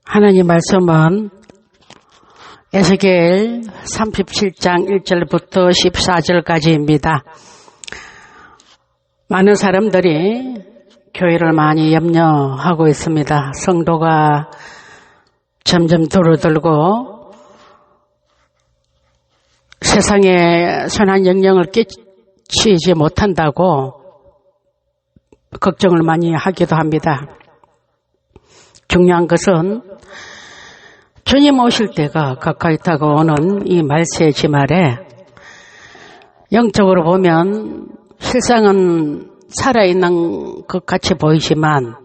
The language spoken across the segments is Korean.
하나님 말씀은 에스겔 37장 1절부터 14절까지입니다. 많은 사람들이 교회를 많이 염려하고 있습니다. 성도가 점점 줄어들고 세상에 선한 영향을 끼치지 못한다고 걱정을 많이 하기도 합니다. 중요한 것은 주님 오실 때가 가까이 다가오는 이 말세 지말에 영적으로 보면 실상은 살아있는 것 같이 보이지만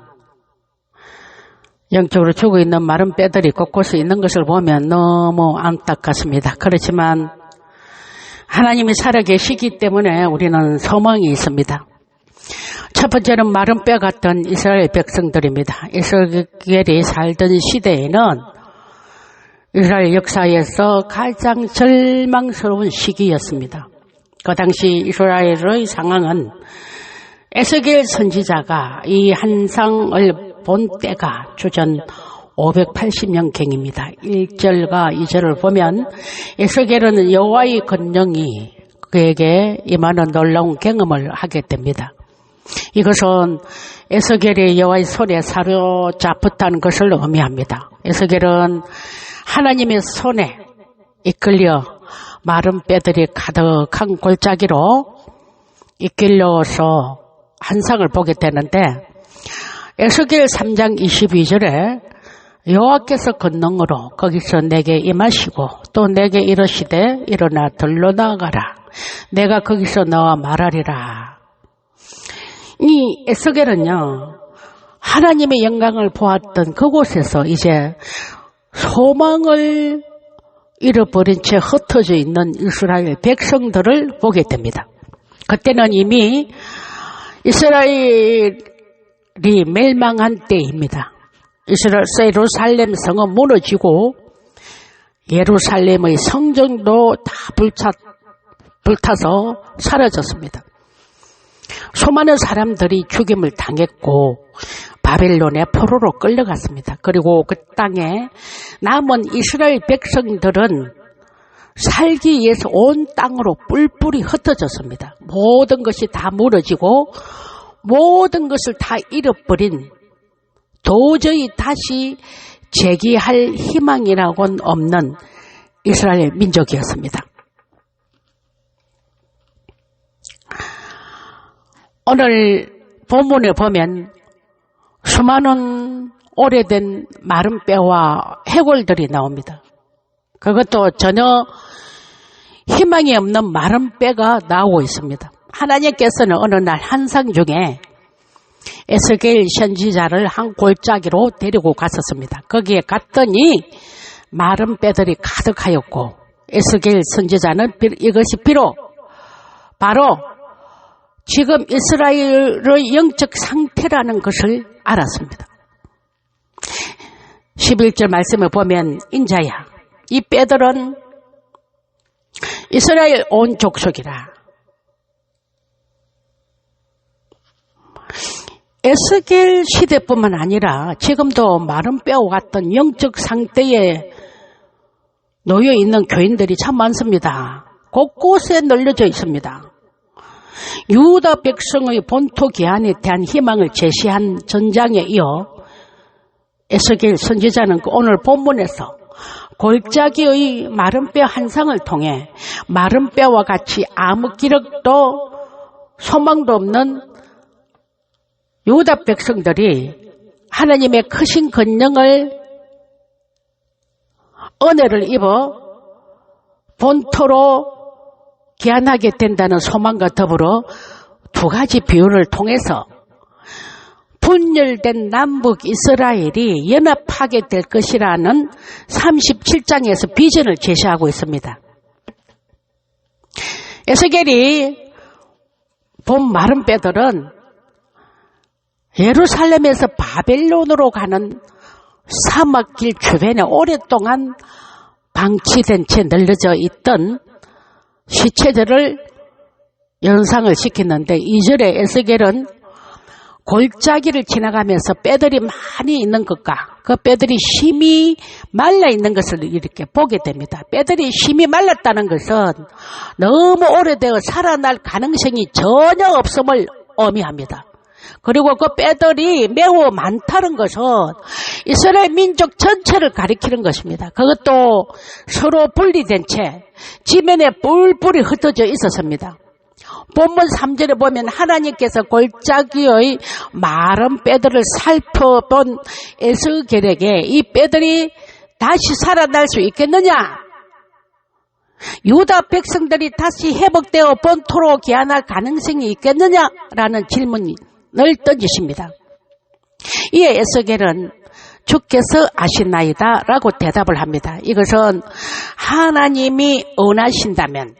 영적으로 죽어있는 마른 뼈들이 곳곳에 있는 것을 보면 너무 안타깝습니다. 그렇지만 하나님이 살아계시기 때문에 우리는 소망이 있습니다. 첫 번째는 마른 뼈 같은 이스라엘 백성들입니다. 이스라엘이 살던 시대에는 이스라엘 역사에서 가장 절망스러운 시기였습니다. 그 당시 이스라엘의 상황은 에스겔 선지자가 이 환상을 본 때가 주전 580년경입니다. 1절과 2절을 보면 에스겔은 여호와의 권능이 그에게 임하는 놀라운 경험을 하게 됩니다. 이것은 에스겔이 여호와의 손에 사로잡혔다는 것을 의미합니다. 에스겔은 하나님의 손에 이끌려 마른 뼈들이 가득한 골짜기로 이끌려서 환상을 보게 되는데 에스겔 3장 22절에 여호와께서 권능으로 거기서 내게 임하시고 또 내게 이르시되 일어나 들로 나아가라. 내가 거기서 너와 말하리라. 이 에스겔은요, 하나님의 영광을 보았던 그곳에서 이제 소망을 잃어버린 채 흩어져 있는 이스라엘 백성들을 보게 됩니다. 그때는 이미 이스라엘이 멸망한 때입니다. 예루살렘 성은 무너지고 예루살렘의 성전도 다 불타서 사라졌습니다. 수많은 사람들이 죽임을 당했고 바벨론의 포로로 끌려갔습니다. 그리고 그 땅에 남은 이스라엘 백성들은 살기 위해서 온 땅으로 뿔뿔이 흩어졌습니다. 모든 것이 다 무너지고 모든 것을 다 잃어버린 도저히 다시 재기할 희망이라고는 없는 이스라엘 민족이었습니다. 오늘 본문에 보면 수많은 오래된 마른 뼈와 해골들이 나옵니다. 그것도 전혀 희망이 없는 마른 뼈가 나오고 있습니다. 하나님께서는 어느 날 환상 중에 에스겔 선지자를 한 골짜기로 데리고 갔었습니다. 거기에 갔더니 마른 뼈들이 가득하였고 에스겔 선지자는 이것이 비록 바로 지금 이스라엘의 영적 상태라는 것을 알았습니다. 11절 말씀을 보면 인자야, 이 뼈들은 이스라엘 온 족속이라. 에스겔 시대뿐만 아니라 지금도 마른 뼈와 같은 영적 상태에 놓여 있는 교인들이 참 많습니다. 곳곳에 널려져 있습니다. 유다 백성의 본토 기한에 대한 희망을 제시한 전장에 이어 에스겔 선지자는 오늘 본문에서 골짜기의 마른 뼈 환상을 통해 마른 뼈와 같이 아무 기력도 소망도 없는 유다 백성들이 하나님의 크신 권능을 은혜를 입어 본토로 귀환하게 된다는 소망과 더불어 두 가지 비유를 통해서 분열된 남북 이스라엘이 연합하게 될 것이라는 37장에서 비전을 제시하고 있습니다. 에스겔이 본 마른 뼈들은 예루살렘에서 바벨론으로 가는 사막길 주변에 오랫동안 방치된 채 널려져 있던 시체들을 연상을 시켰는데 2절에 에스겔은 골짜기를 지나가면서 뼈들이 많이 있는 것과 그 뼈들이 심이 말라 있는 것을 이렇게 보게 됩니다. 뼈들이 심이 말랐다는 것은 너무 오래되어 살아날 가능성이 전혀 없음을 의미합니다. 그리고 그 뼈들이 매우 많다는 것은 이스라엘 민족 전체를 가리키는 것입니다. 그것도 서로 분리된 채 지면에 뿔뿔이 흩어져 있었습니다. 본문 3절에 보면 하나님께서 골짜기의 마른 뼈들을 살펴본 에스겔에게 이 뼈들이 다시 살아날 수 있겠느냐? 유다 백성들이 다시 회복되어 본토로 귀환할 가능성이 있겠느냐라는 질문을 던지십니다. 이에 에스겔은 주께서 아시나이다 라고 대답을 합니다. 이것은 하나님이 원하신다면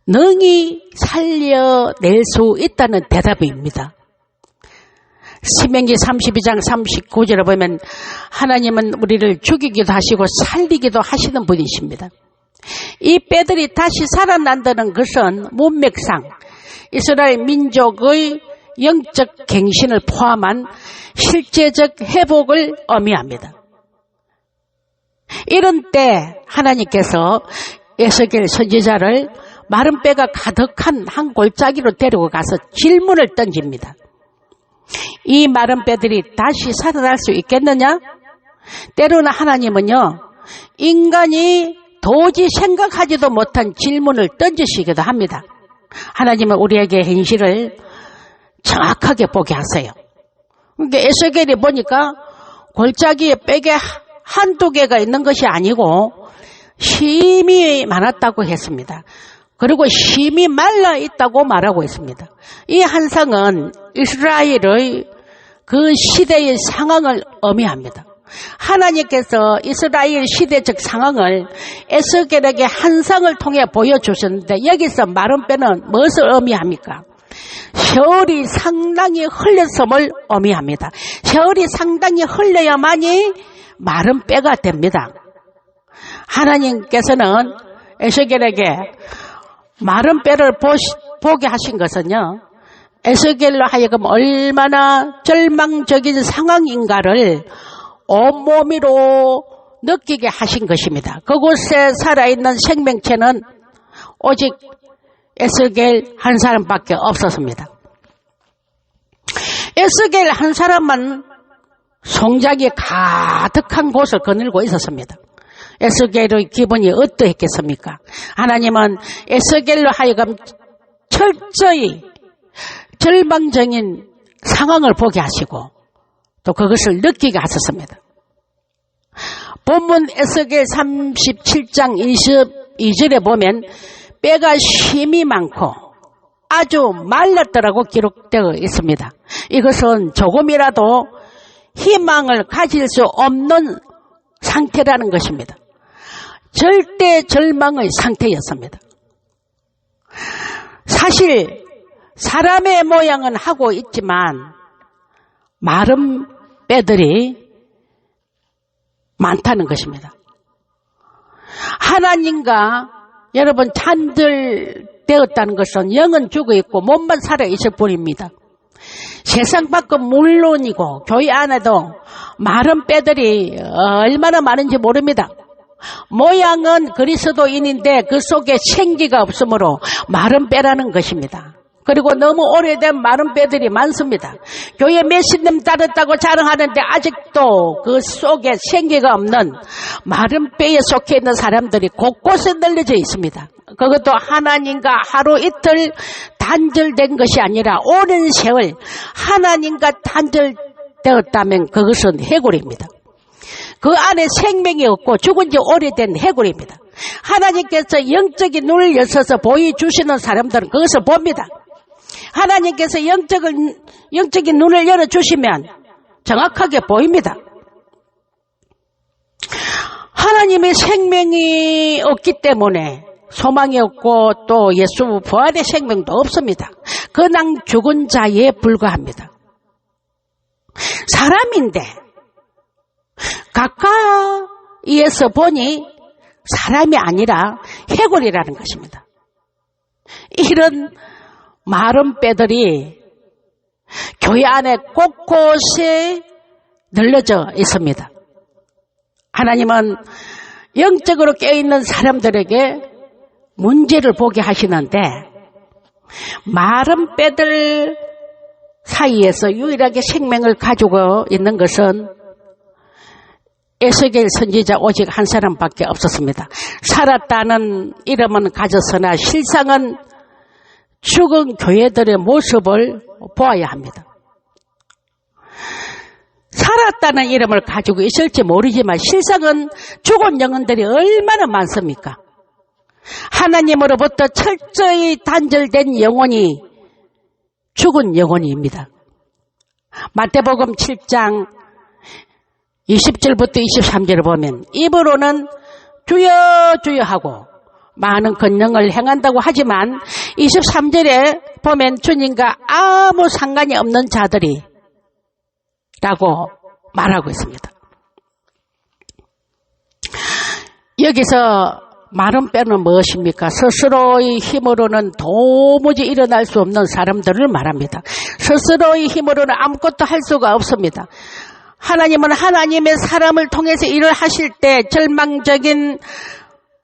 능히 살려낼 수 있다는 대답입니다. 신명기 32장 39절에 보면 하나님은 우리를 죽이기도 하시고 살리기도 하시는 분이십니다. 이 뼈들이 다시 살아난다는 것은 문맥상 이스라엘 민족의 영적 갱신을 포함한 실제적 회복을 의미합니다. 이런 때 하나님께서 에스겔 선지자를 마른 뼈가 가득한 한 골짜기로 데리고 가서 질문을 던집니다. 이 마른 뼈들이 다시 살아날 수 있겠느냐? 때로는 하나님은요, 인간이 도저히 생각하지도 못한 질문을 던지시기도 합니다. 하나님은 우리에게 현실을 정확하게 보게 하세요. 그러니까 에스겔이 보니까 골짜기에 뼈가 한두 개가 있는 것이 아니고 심이 많았다고 했습니다. 그리고 심이 말라 있다고 말하고 있습니다. 이 한상은 이스라엘의 그 시대의 상황을 의미합니다. 하나님께서 이스라엘 시대적 상황을 에스겔에게 한상을 통해 보여주셨는데 여기서 마른 뼈는 무엇을 의미합니까? 세월이 상당히 흘렸음을 의미합니다. 세월이 상당히 흘려야만이 마른 뼈가 됩니다. 하나님께서는 에스겔에게 마른 뼈를 보게 하신 것은요, 에스겔로 하여금 얼마나 절망적인 상황인가를 온몸으로 느끼게 하신 것입니다. 그곳에 살아있는 생명체는 오직 에스겔 한 사람밖에 없었습니다. 에스겔 한 사람만 송장이 가득한 곳을 거닐고 있었습니다. 에스겔의 기분이 어떠했겠습니까? 하나님은 에스겔로 하여금 철저히 절망적인 상황을 보게 하시고 또 그것을 느끼게 하셨습니다. 본문 에스겔 37장 22절에 보면 뼈가 심이 많고 아주 말랐더라고 기록되어 있습니다. 이것은 조금이라도 희망을 가질 수 없는 상태라는 것입니다. 절대 절망의 상태였습니다. 사실 사람의 모양은 하고 있지만 마른 뼈들이 많다는 것입니다. 하나님과 여러분 단절되었다는 것은 영은 죽어 있고 몸만 살아 있을 뿐입니다. 세상 밖은 물론이고 교회 안에도 마른 뼈들이 얼마나 많은지 모릅니다. 모양은 그리스도인인데 그 속에 생기가 없으므로 마른 뼈라는 것입니다. 그리고 너무 오래된 마른 뼈들이 많습니다. 교회 몇십 년 따랐다고 자랑하는데 아직도 그 속에 생기가 없는 마른 뼈에 속해 있는 사람들이 곳곳에 널려져 있습니다. 그것도 하나님과 하루 이틀 단절된 것이 아니라 오랜 세월 하나님과 단절되었다면 그것은 해골입니다. 그 안에 생명이 없고 죽은 지 오래된 해골입니다. 하나님께서 영적인 눈을 여셔서 보여주시는 사람들은 그것을 봅니다. 하나님께서 영적인 눈을 열어주시면 정확하게 보입니다. 하나님의 생명이 없기 때문에 소망이 없고 또 예수 부활의 생명도 없습니다. 그냥 죽은 자에 불과합니다. 사람인데 가까이에서 보니 사람이 아니라 해골이라는 것입니다. 이런 마른 뼈들이 교회 안에 곳곳에 널려져 있습니다. 하나님은 영적으로 깨어있는 사람들에게 문제를 보게 하시는데 마른 뼈들 사이에서 유일하게 생명을 가지고 있는 것은 에스겔 선지자 오직 한 사람밖에 없었습니다. 살았다는 이름은 가졌으나 실상은 죽은 교회들의 모습을 보아야 합니다. 살았다는 이름을 가지고 있을지 모르지만 실상은 죽은 영혼들이 얼마나 많습니까? 하나님으로부터 철저히 단절된 영혼이 죽은 영혼입니다. 마태복음 7장 20절부터 23절을 보면 입으로는 주여 주여 하고 많은 권능을 행한다고 하지만 23절에 보면 주님과 아무 상관이 없는 자들이 라고 말하고 있습니다. 여기서 마른 뼈는 무엇입니까? 스스로의 힘으로는 도무지 일어날 수 없는 사람들을 말합니다. 스스로의 힘으로는 아무것도 할 수가 없습니다. 하나님은 하나님의 사람을 통해서 일을 하실 때 절망적인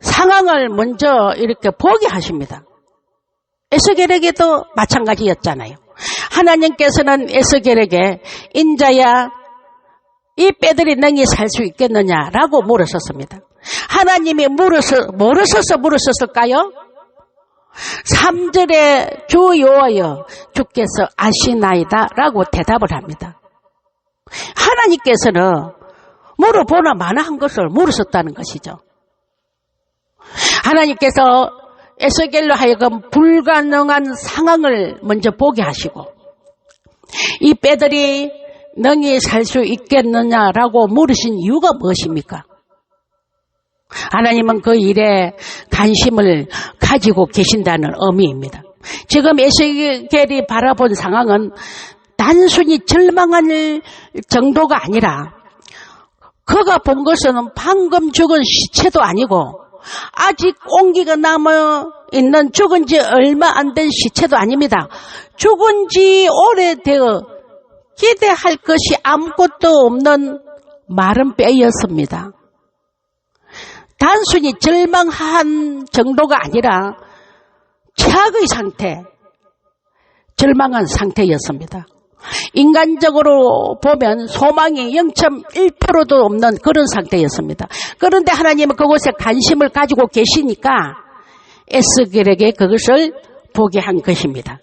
상황을 먼저 이렇게 보게 하십니다. 에스겔에게도 마찬가지였잖아요. 하나님께서는 에스겔에게 인자야 이 뼈들이 능히 살 수 있겠느냐라고 물으셨습니다. 하나님이 물으셨을까요? 3절에 주 여호와여 주께서 아시나이다 라고 대답을 합니다. 하나님께서는 물어보나 마나 한 것을 물으셨다는 것이죠. 하나님께서 에스겔로 하여금 불가능한 상황을 먼저 보게 하시고 이 뼈들이 능히 살 수 있겠느냐라고 물으신 이유가 무엇입니까? 하나님은 그 일에 관심을 가지고 계신다는 의미입니다. 지금 에스겔이 바라본 상황은 단순히 절망할 정도가 아니라 그가 본 것은 방금 죽은 시체도 아니고 아직 온기가 남아있는 죽은 지 얼마 안 된 시체도 아닙니다. 죽은 지 오래되어 기대할 것이 아무것도 없는 마른 뼈였습니다. 단순히 절망한 정도가 아니라 최악의 상태, 절망한 상태였습니다. 인간적으로 보면 소망이 0.1%도 없는 그런 상태였습니다. 그런데 하나님은 그곳에 관심을 가지고 계시니까 에스겔에게 그것을 보게 한 것입니다.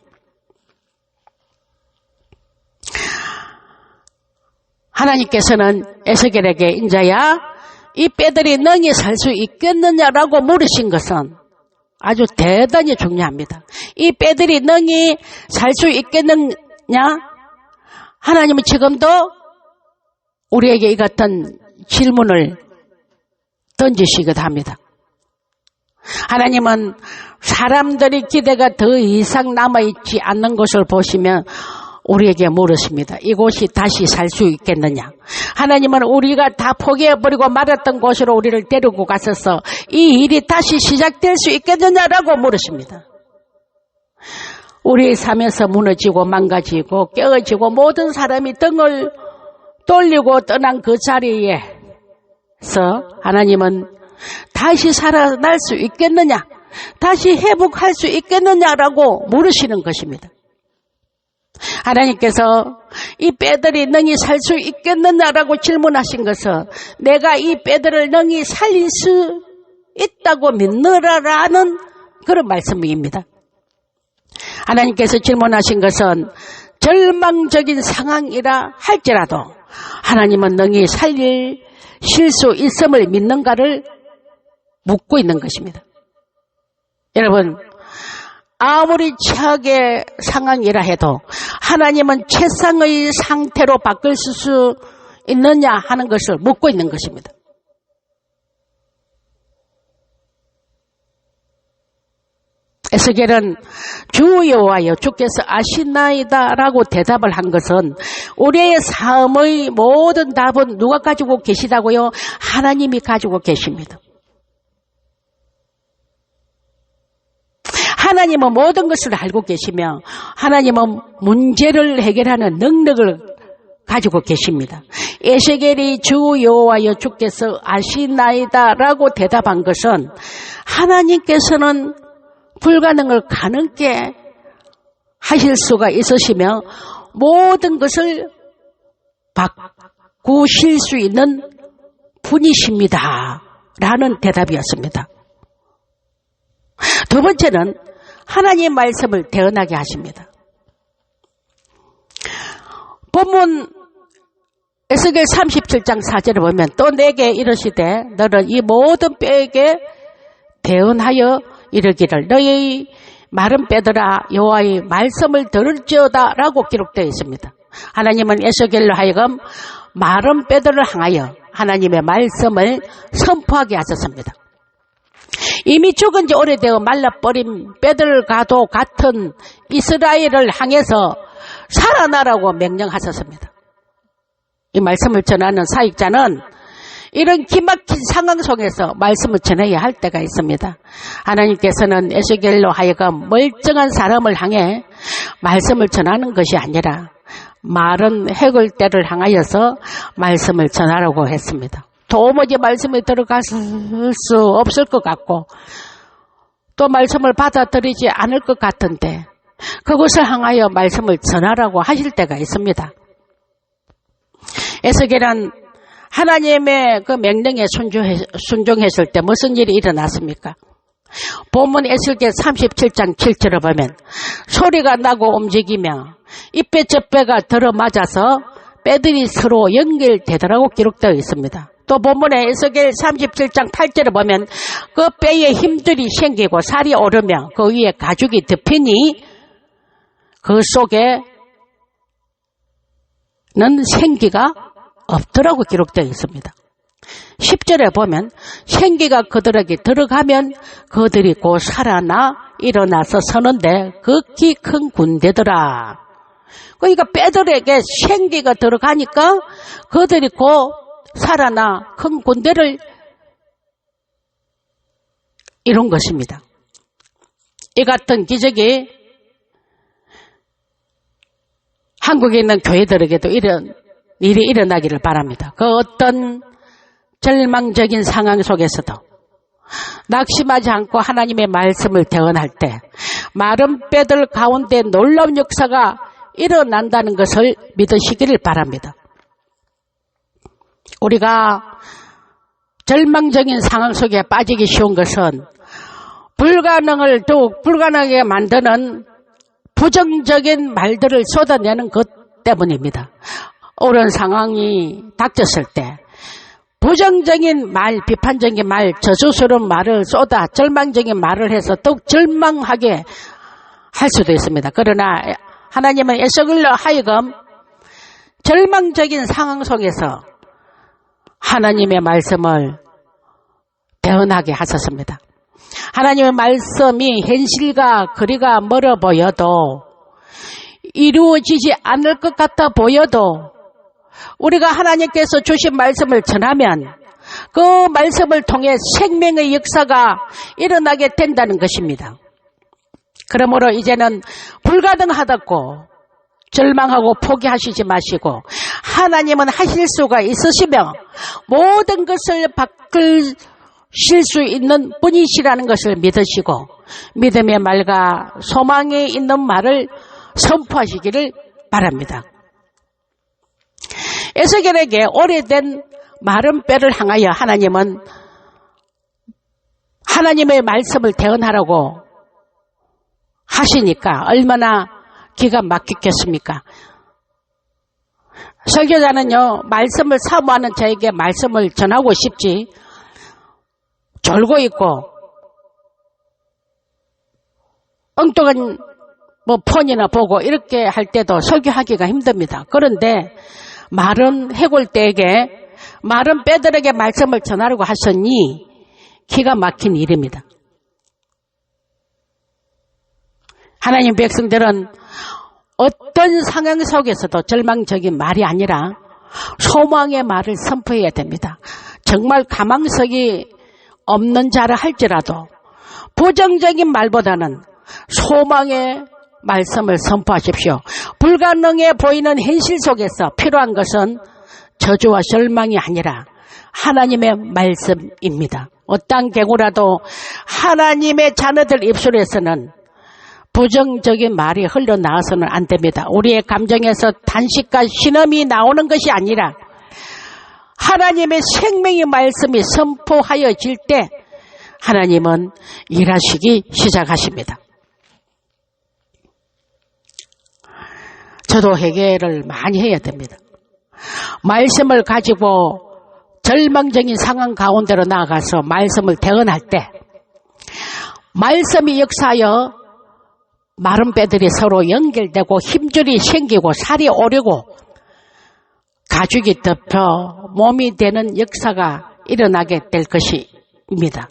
하나님께서는 에스겔에게 인자야 이 뼈들이 능히 살 수 있겠느냐라고 물으신 것은 아주 대단히 중요합니다. 이 뼈들이 능히 살 수 있겠느냐? 하나님은 지금도 우리에게 이 같은 질문을 던지시기도 합니다. 하나님은 사람들이 기대가 더 이상 남아있지 않는 것을 보시면 우리에게 물으십니다. 이곳이 다시 살 수 있겠느냐? 하나님은 우리가 다 포기해버리고 말았던 곳으로 우리를 데리고 갔어서 이 일이 다시 시작될 수 있겠느냐라고 물으십니다. 우리의 삶에서 무너지고 망가지고 깨어지고 모든 사람이 등을 돌리고 떠난 그 자리에서 하나님은 다시 살아날 수 있겠느냐? 다시 회복할 수 있겠느냐라고 물으시는 것입니다. 하나님께서 이 뼈들이 능히 살 수 있겠느냐라고 질문하신 것은 내가 이 뼈들을 능히 살릴 수 있다고 믿느라라는 그런 말씀입니다. 하나님께서 질문하신 것은 절망적인 상황이라 할지라도 하나님은 능히 살릴 수 있음을 믿는가를 묻고 있는 것입니다. 여러분, 아무리 최악의 상황이라 해도 하나님은 최상의 상태로 바꿀 수 있느냐 하는 것을 묻고 있는 것입니다. 에스겔은 주 여호와여 주께서 아시나이다라고 대답을 한 것은 우리의 삶의 모든 답은 누가 가지고 계시다고요? 하나님이 가지고 계십니다. 하나님은 모든 것을 알고 계시며 하나님은 문제를 해결하는 능력을 가지고 계십니다. 에스겔이 주 여호와여 주께서 아시나이다 라고 대답한 것은 하나님께서는 불가능을 가능케 하실 수가 있으시며 모든 것을 바꾸실 수 있는 분이십니다 라는 대답이었습니다. 두 번째는 하나님의 말씀을 대언하게 하십니다. 본문 에스겔 37장 4절을 보면 또 내게 이르시되 너는 이 모든 뼈에게 대언하여 이르기를 너희 마른 뼈들아 여호와의 말씀을 들을지어다 라고 기록되어 있습니다. 하나님은 에스겔로 하여금 마른 뼈들을 향하여 하나님의 말씀을 선포하게 하셨습니다. 이미 죽은 지 오래되어 말라버린 뼈들과도 같은 이스라엘을 향해서 살아나라고 명령하셨습니다. 이 말씀을 전하는 사역자는 이런 기막힌 상황 속에서 말씀을 전해야 할 때가 있습니다. 하나님께서는 에스겔로 하여금 멀쩡한 사람을 향해 말씀을 전하는 것이 아니라 마른 해골대를 향하여서 말씀을 전하라고 했습니다. 도무지 말씀에 들어갈 수 없을 것 같고 또 말씀을 받아들이지 않을 것 같은데 그것을 향하여 말씀을 전하라고 하실 때가 있습니다. 에스겔은 하나님의 그 명령에 순종했을 때 무슨 일이 일어났습니까? 본문 에스겔 37장 7절을 보면 소리가 나고 움직이며 이뼈 저 뼈가 들어맞아서 뼈들이 서로 연결되더라고 기록되어 있습니다. 또 본문에 에스겔 37장 8절을 보면 그 뼈에 힘들이 생기고 살이 오르며 그 위에 가죽이 덮이니 그 속에는 생기가 없더라고 기록되어 있습니다. 10절에 보면 생기가 그들에게 들어가면 그들이 곧 살아나 일어나서 서는데 극히 큰 군대더라. 그러니까 뼈들에게 생기가 들어가니까 그들이 곧 살아나 큰 군대를 이룬 것입니다. 이 같은 기적이 한국에 있는 교회들에게도 이런 일이 일어나기를 바랍니다. 그 어떤 절망적인 상황 속에서도 낙심하지 않고 하나님의 말씀을 대언할 때 마른 뼈들 가운데 놀라운 역사가 일어난다는 것을 믿으시기를 바랍니다. 우리가 절망적인 상황 속에 빠지기 쉬운 것은 불가능을 더욱 불가능하게 만드는 부정적인 말들을 쏟아내는 것 때문입니다. 옳은 상황이 닥쳤을 때 부정적인 말, 비판적인 말, 저주스러운 말을 쏟아 절망적인 말을 해서 더욱 절망하게 할 수도 있습니다. 그러나 하나님은 에스겔로 하여금 절망적인 상황 속에서 하나님의 말씀을 대언하게 하셨습니다. 하나님의 말씀이 현실과 거리가 멀어 보여도 이루어지지 않을 것 같아 보여도 우리가 하나님께서 주신 말씀을 전하면 그 말씀을 통해 생명의 역사가 일어나게 된다는 것입니다. 그러므로 이제는 불가능하다고 절망하고 포기하시지 마시고 하나님은 하실 수가 있으시며 모든 것을 바꾸실 수 있는 분이시라는 것을 믿으시고 믿음의 말과 소망이 있는 말을 선포하시기를 바랍니다. 에스겔에게 오래된 마른 뼈를 향하여 하나님은 하나님의 말씀을 대언하라고 하시니까 얼마나 기가 막히겠습니까? 설교자는요, 말씀을 사모하는 저에게 말씀을 전하고 싶지 졸고 있고 엉뚱한 폰이나 보고 이렇게 할 때도 설교하기가 힘듭니다. 그런데 마른 해골대에게 마른 뼈들에게 말씀을 전하라고 하셨니 기가 막힌 일입니다. 하나님 백성들은 어떤 상황 속에서도 절망적인 말이 아니라 소망의 말을 선포해야 됩니다. 정말 가망석이 없는 자라 할지라도 부정적인 말보다는 소망의 말씀을 선포하십시오. 불가능해 보이는 현실 속에서 필요한 것은 저주와 절망이 아니라 하나님의 말씀입니다. 어떤 경우라도 하나님의 자녀들 입술에서는 부정적인 말이 흘러나와서는 안 됩니다. 우리의 감정에서 단식과 신음이 나오는 것이 아니라 하나님의 생명의 말씀이 선포하여질 때 하나님은 일하시기 시작하십니다. 저도 회개를 많이 해야 됩니다. 말씀을 가지고 절망적인 상황 가운데로 나아가서 말씀을 대언할 때 말씀이 역사하여 마른 뼈들이 서로 연결되고 힘줄이 생기고 살이 오르고 가죽이 덮여 몸이 되는 역사가 일어나게 될 것입니다.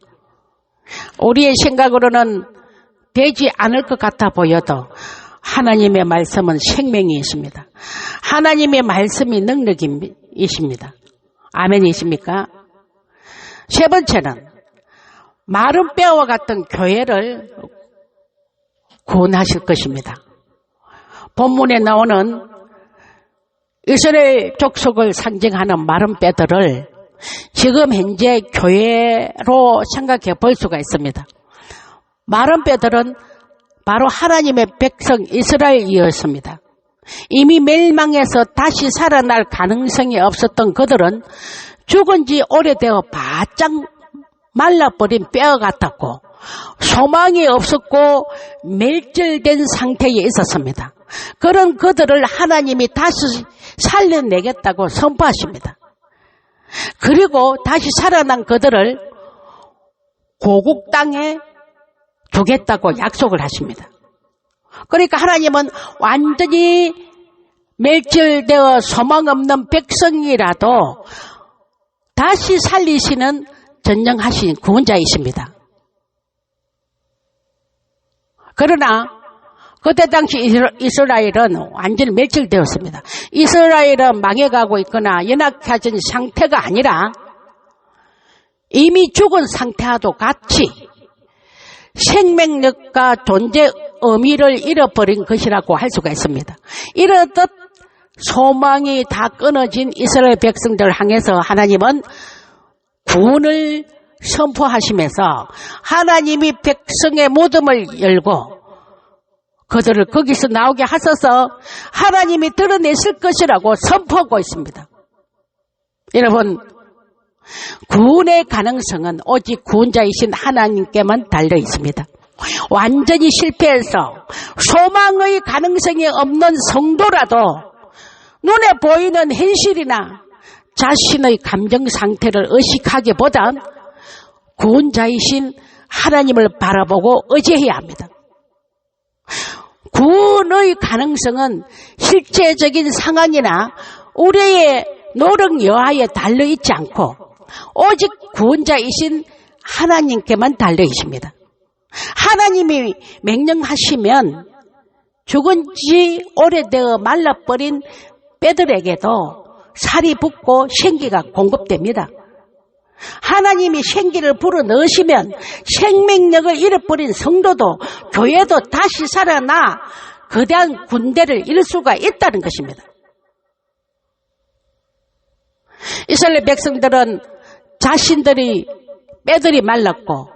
우리의 생각으로는 되지 않을 것 같아 보여도 하나님의 말씀은 생명이 있습니다. 하나님의 말씀이 능력이십니다. 아멘이십니까? 세 번째는 마른 뼈와 같은 교회를 구원하실 것입니다. 본문에 나오는 이스라엘 족속을 상징하는 마른 뼈들을 지금 현재 교회로 생각해 볼 수가 있습니다. 마른 뼈들은 바로 하나님의 백성 이스라엘이었습니다. 이미 멸망해서 다시 살아날 가능성이 없었던 그들은 죽은 지 오래되어 바짝 말라버린 뼈 같았고 소망이 없었고 멸절된 상태에 있었습니다. 그런 그들을 하나님이 다시 살려내겠다고 선포하십니다. 그리고 다시 살아난 그들을 고국 땅에 두겠다고 약속을 하십니다. 그러니까 하나님은 완전히 멸절되어 소망 없는 백성이라도 다시 살리시는 전능하신 구원자이십니다. 그러나 그때 당시 이스라엘은 완전히 멸절되었습니다. 이스라엘은 망해가고 있거나 연약해진 상태가 아니라 이미 죽은 상태와도 같이 생명력과 존재 의미를 잃어버린 것이라고 할 수가 있습니다. 이렇듯 소망이 다 끊어진 이스라엘 백성들을 향해서 하나님은 구원을 선포하시면서 하나님이 백성의 무덤을 열고 그들을 거기서 나오게 하셔서 하나님이 드러내실 것이라고 선포하고 있습니다. 여러분, 구원의 가능성은 오직 구원자이신 하나님께만 달려 있습니다. 완전히 실패해서 소망의 가능성이 없는 성도라도 눈에 보이는 현실이나 자신의 감정 상태를 의식하기보단 구원자이신 하나님을 바라보고 의지해야 합니다. 구원의 가능성은 실제적인 상황이나 우리의 노력 여하에 달려있지 않고 오직 구원자이신 하나님께만 달려있습니다. 하나님이 명령하시면 죽은 지 오래되어 말라버린 뼈들에게도 살이 붙고 생기가 공급됩니다. 하나님이 생기를 불어넣으시면 생명력을 잃어버린 성도도 교회도 다시 살아나 거대한 군대를 이룰 수가 있다는 것입니다. 이스라엘 백성들은 자신들이 뼈들이 말랐고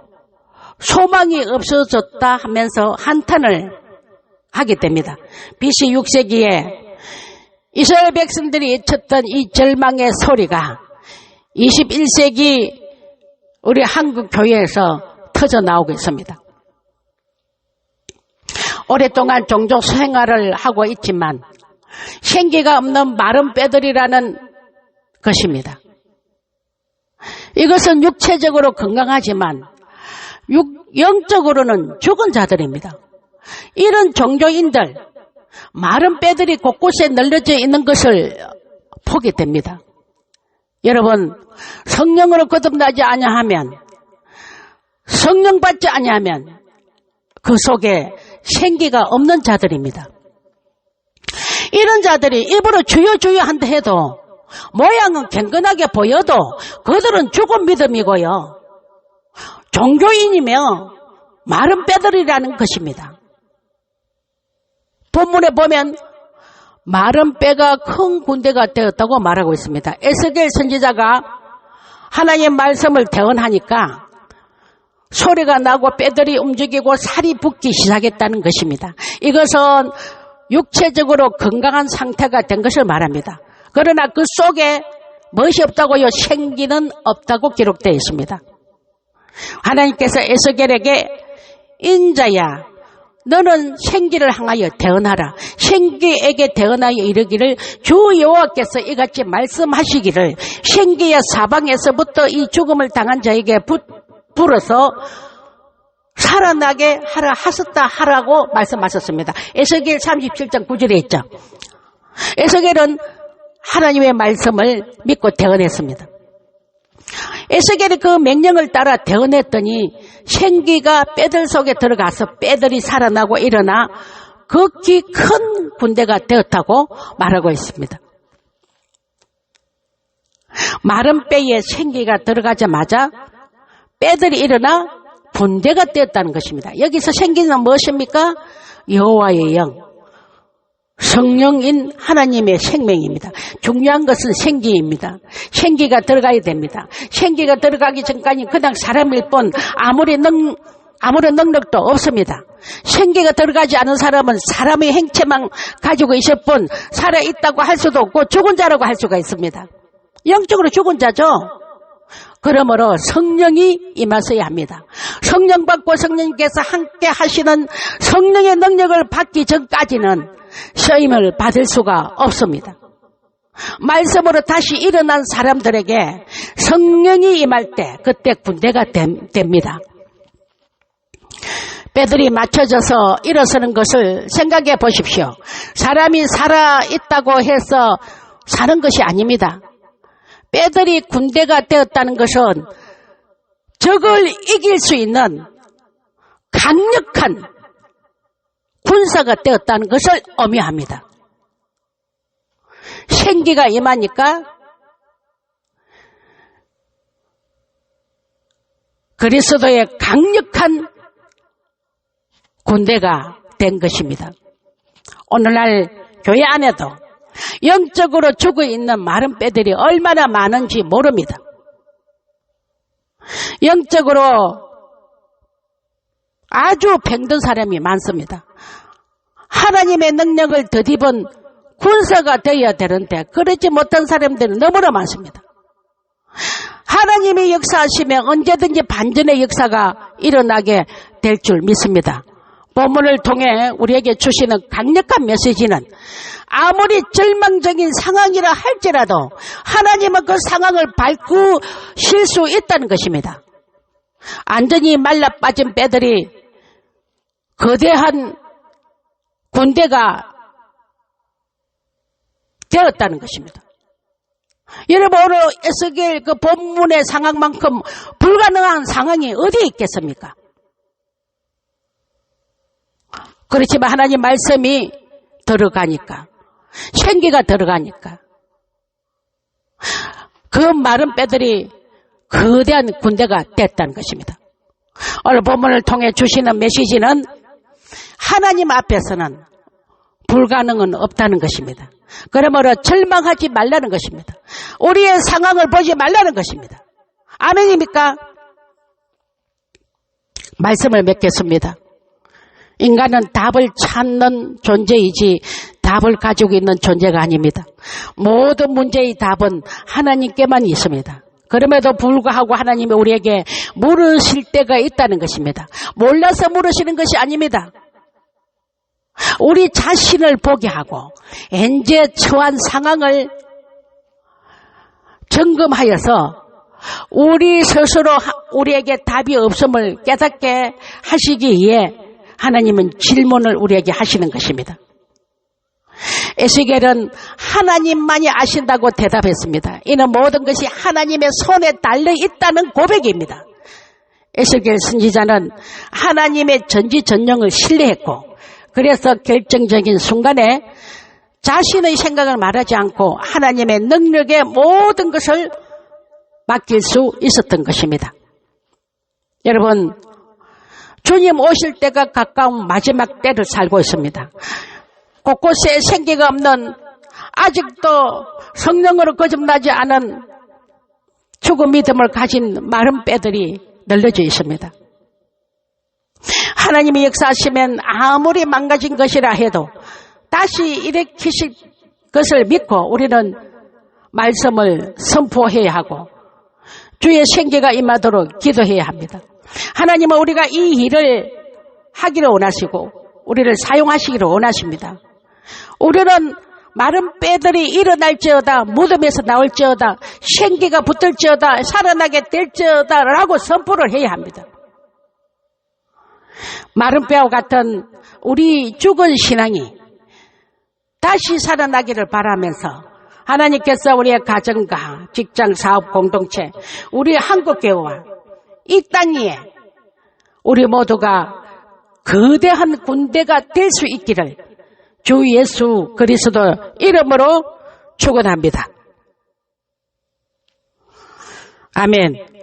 소망이 없어졌다 하면서 한탄을 하게 됩니다. BC 6세기에 이스라엘 백성들이 외쳤던 이 절망의 소리가 21세기 우리 한국 교회에서 터져 나오고 있습니다. 오랫동안 종족 생활을 하고 있지만 생기가 없는 마른 뼈들이라는 것입니다. 이것은 육체적으로 건강하지만 영적으로는 죽은 자들입니다. 이런 종교인들 마른 뼈들이 곳곳에 널려져 있는 것을 보게 됩니다. 여러분, 성령으로 거듭나지 아니하면, 성령 받지 아니하면 그 속에 생기가 없는 자들입니다. 이런 자들이 입으로 주여 주여 한다 해도 모양은 경건하게 보여도 그들은 죽은 믿음이고요. 종교인이며 마른 뼈들이라는 것입니다. 본문에 보면 마른 뼈가 큰 군대가 되었다고 말하고 있습니다. 에스겔 선지자가 하나님의 말씀을 대언하니까 소리가 나고 뼈들이 움직이고 살이 붓기 시작했다는 것입니다. 이것은 육체적으로 건강한 상태가 된 것을 말합니다. 그러나 그 속에 무엇이 없다고요? 생기는 없다고 기록되어 있습니다. 하나님께서 에스겔에게 인자야 너는 생기를 향하여 대언하라. 생기에게 대언하여 이르기를 주 여호와께서 이같이 말씀하시기를 생기야 사방에서부터 이 죽음을 당한 자에게 불어서 살아나게 하라 하셨다 하라고 말씀하셨습니다. 에스겔 37장 9절에 있죠. 에스겔은 하나님의 말씀을 믿고 대언했습니다. 에스겔이 그 명령을 따라 대언했더니 생기가 뼈들 속에 들어가서 뼈들이 살아나고 일어나 극히 큰 군대가 되었다고 말하고 있습니다. 마른 뼈에 생기가 들어가자마자 뼈들이 일어나 군대가 되었다는 것입니다. 여기서 생기는 무엇입니까? 여호와의 영, 성령인 하나님의 생명입니다. 중요한 것은 생기입니다. 생기가 들어가야 됩니다. 생기가 들어가기 전까지 그냥 사람일 뿐 아무런 능력도 없습니다. 생기가 들어가지 않은 사람은 사람의 행체만 가지고 있을 뿐 살아있다고 할 수도 없고 죽은 자라고 할 수가 있습니다. 영적으로 죽은 자죠. 그러므로 성령이 임하셔야 합니다. 성령 받고 성령님께서 함께 하시는 성령의 능력을 받기 전까지는 쓰임을 받을 수가 없습니다. 말씀으로 다시 일어난 사람들에게 성령이 임할 때 그때 군대가 됩니다. 뼈들이 맞춰져서 일어서는 것을 생각해 보십시오. 사람이 살아있다고 해서 사는 것이 아닙니다. 뼈들이 군대가 되었다는 것은 적을 이길 수 있는 강력한 군사가 되었다는 것을 의미합니다. 생기가 임하니까 그리스도의 강력한 군대가 된 것입니다. 오늘날 교회 안에도 영적으로 죽어 있는 마른 뼈들이 얼마나 많은지 모릅니다. 영적으로 아주 병든 사람이 많습니다. 하나님의 능력을 덧입은 군사가 되어야 되는데 그러지 못한 사람들은 너무나 많습니다. 하나님이 역사하시면 언제든지 반전의 역사가 일어나게 될 줄 믿습니다. 본문을 통해 우리에게 주시는 강력한 메시지는 아무리 절망적인 상황이라 할지라도 하나님은 그 상황을 바꾸실 수 있다는 것입니다. 완전히 말라 빠진 뼈들이 거대한 군대가 되었다는 것입니다. 여러분 오늘 에스겔 그 본문의 상황만큼 불가능한 상황이 어디에 있겠습니까? 그렇지만 하나님 말씀이 들어가니까 생기가 들어가니까 그 마른 뼈들이 거대한 군대가 됐다는 것입니다. 오늘 본문을 통해 주시는 메시지는 하나님 앞에서는 불가능은 없다는 것입니다. 그러므로 절망하지 말라는 것입니다. 우리의 상황을 보지 말라는 것입니다. 아멘입니까? 말씀을 맺겠습니다. 인간은 답을 찾는 존재이지 답을 가지고 있는 존재가 아닙니다. 모든 문제의 답은 하나님께만 있습니다. 그럼에도 불구하고 하나님이 우리에게 물으실 때가 있다는 것입니다. 몰라서 물으시는 것이 아닙니다. 우리 자신을 보게 하고 현재 처한 상황을 점검하여서 우리 스스로 우리에게 답이 없음을 깨닫게 하시기 위해 하나님은 질문을 우리에게 하시는 것입니다. 에스겔은 하나님만이 아신다고 대답했습니다. 이는 모든 것이 하나님의 손에 달려 있다는 고백입니다. 에스겔 선지자는 하나님의 전지전능을 신뢰했고 그래서 결정적인 순간에 자신의 생각을 말하지 않고 하나님의 능력에 모든 것을 맡길 수 있었던 것입니다. 여러분 주님 오실 때가 가까운 마지막 때를 살고 있습니다. 곳곳에 생기가 없는 아직도 성령으로 거듭나지 않은 죽은 믿음을 가진 마른 뼈들이 널려져 있습니다. 하나님이 역사하시면 아무리 망가진 것이라 해도 다시 일으키실 것을 믿고 우리는 말씀을 선포해야 하고 주의 생기가 임하도록 기도해야 합니다. 하나님은 우리가 이 일을 하기를 원하시고 우리를 사용하시기를 원하십니다. 우리는 마른 뼈들이 일어날지어다, 무덤에서 나올지어다, 생기가 붙을지어다, 살아나게 될지어다 라고 선포를 해야 합니다. 마른 뼈와 같은 우리 죽은 신앙이 다시 살아나기를 바라면서 하나님께서 우리의 가정과 직장, 사업, 공동체, 우리 한국교회와 이 땅 위에 우리 모두가 거대한 군대가 될 수 있기를 주 예수 그리스도 이름으로 축원합니다. 아멘.